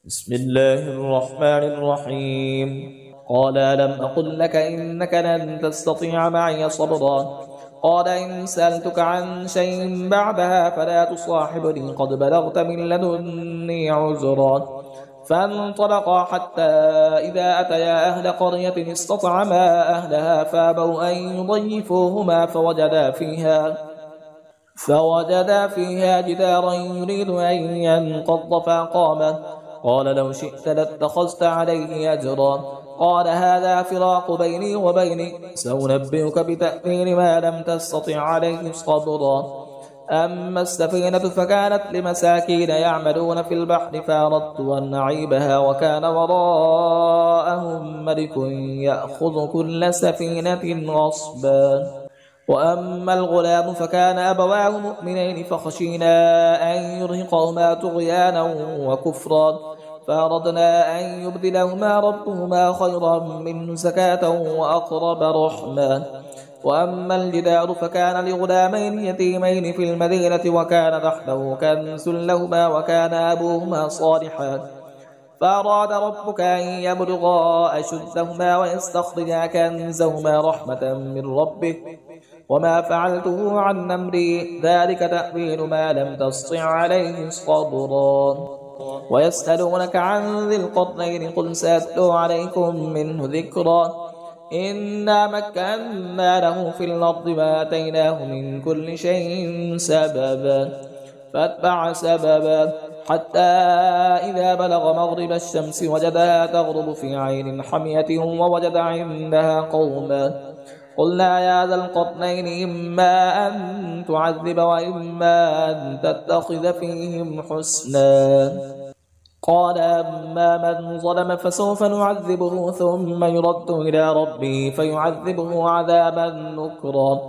بسم الله الرحمن الرحيم. قال ألم أقل لك إنك لن تستطيع معي صبرا. قال إن سألتك عن شيء بعدها فلا تصاحبني قد بلغت من لدني عذرا. فانطلقا حتى إذا أتيا أهل قرية استطعما أهلها فابوا أن يضيفوهما فوجدا فيها جدارا يريد أن ينقض فأقامه. قال لو شئت لاتخذت عليه أجرا. قال هذا فراق بيني وبينك سأنبئك بتأويل ما لم تستطع عليه صبرا. أما السفينة فكانت لمساكين يعملون في البحر فأردت أن أعيبها وكان وراءهم ملك يأخذ كل سفينة غصبا. وأما الغلام فكان أبواه مؤمنين فخشينا أن يرهقهما طغيانا وكفرا فأردنا أن يبدلهما ربهما خيرا منه زكاة وأقرب رحما. وأما الجدار فكان لغلامين يتيمين في المدينة وكان تحته كنز لهما وكان أبوهما صالحا فأراد ربك أن يبلغا أشدهما ويستخرجا كنزهما رحمة من ربك وما فعلته عن أمري ذلك تأويل ما لم تسطع عليه صبرا. ويسألونك عن ذي القرنين قل سأتلو عليكم منه ذكرا. إنا مكنا له في الأرض وآتيناه من كل شيء سببا فاتبع سببا حتى إذا بلغ مغرب الشمس وجدها تغرب في عين حمية ووجد عندها قوما. قلنا يا ذا القرنين إما أن تعذب وإما أن تتخذ فيهم حسنا. قال أما من ظلم فسوف نعذبه ثم يرد إلى ربه فيعذبه عذابا نكرا.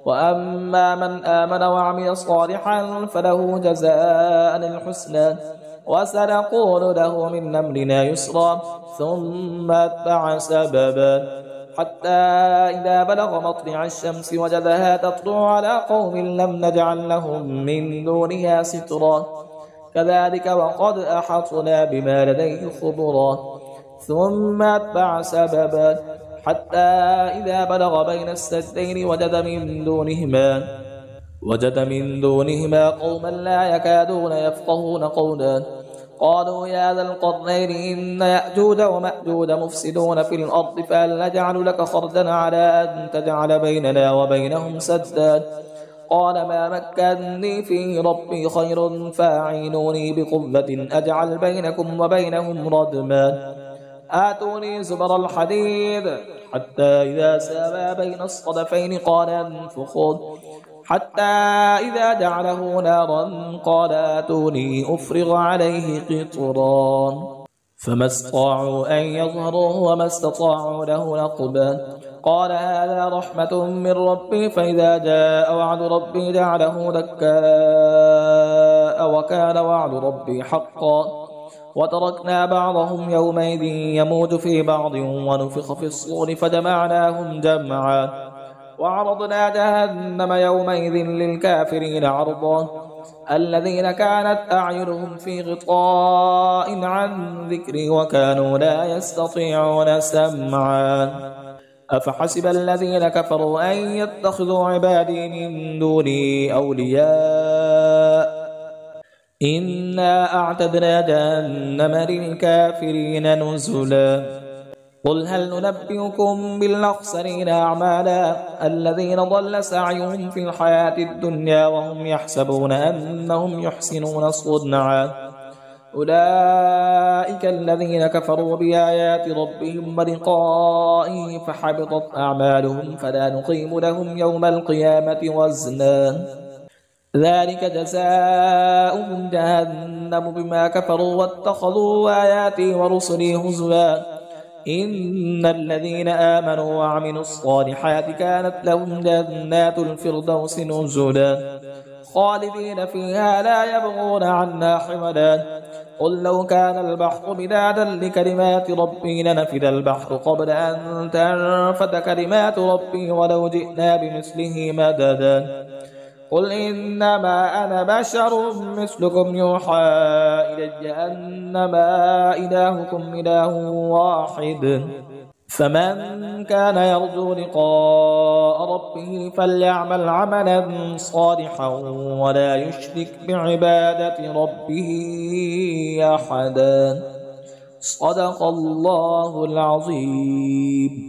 وأما من آمن وعمل صالحا فله جزاء الحسنى وسنقول له من أمرنا يسرا. ثم أتبع سببا حتى إذا بلغ مطلع الشمس وجدها تطلع على قوم لم نجعل لهم من دونها سترا كذلك وقد أحطنا بما لديه خبرا. ثم أتبع سببا حتى إذا بلغ بين السدين وجد من دونهما قوما لا يكادون يفقهون قولا. قالوا يا ذا القرنين إن يأجوج ومأجوج مفسدون في الأرض فهل نجعل لك خرجا على أن تجعل بيننا وبينهم سدا. قال ما مكنني فيه ربي خير فاعينوني بقوة أجعل بينكم وبينهم ردما. آتوني زبر الحديد حتى إذا ساوى بين الصدفين قال انفخوا حتى إذا جعله نارا قال آتوني أفرغ عليه قطرا فما استطاعوا أن يظهروه وما استطاعوا له نقبا. قال هذا رحمة من ربي فإذا جاء وعد ربي جعله دكاء وكان وعد ربي حقا. وتركنا بعضهم يومئذ يموج في بعض ونفخ في الصور فجمعناهم جمعا. وعرضنا جهنم يومئذ للكافرين عرضا الذين كانت أعينهم في غطاء عن ذكري وكانوا لا يستطيعون سمعا. أفحسب الذين كفروا أن يتخذوا عبادي من دوني أولياء إنا أعتدنا جهنم للكافرين نزلا. قل هل ننبئكم بالأخسرين أعمالا الذين ضل سعيهم في الحياة الدنيا وهم يحسبون أنهم يحسنون صنعا. أولئك الذين كفروا بآيات ربهم ولقائه فحبطت أعمالهم فلا نقيم لهم يوم القيامة وزنا. ذلك جزاؤهم جهنم بما كفروا واتخذوا آياتي ورسلي هزوا. إن الذين آمنوا وعملوا الصالحات كانت لهم جنات الفردوس نزلا خالدين فيها لا يبغون عنها حولا. قل لو كان البحر مدادا لكلمات ربي لنفد البحر قبل أن تنفد كلمات ربي ولو جئنا بمثله مددا قل إنما أنا بشر مثلكم يوحى إلي أنما إلهكم إله واحد فمن كان يرجو لقاء ربه فليعمل عملا صالحا ولا يشرك بعبادة ربه أحدا. صدق الله العظيم.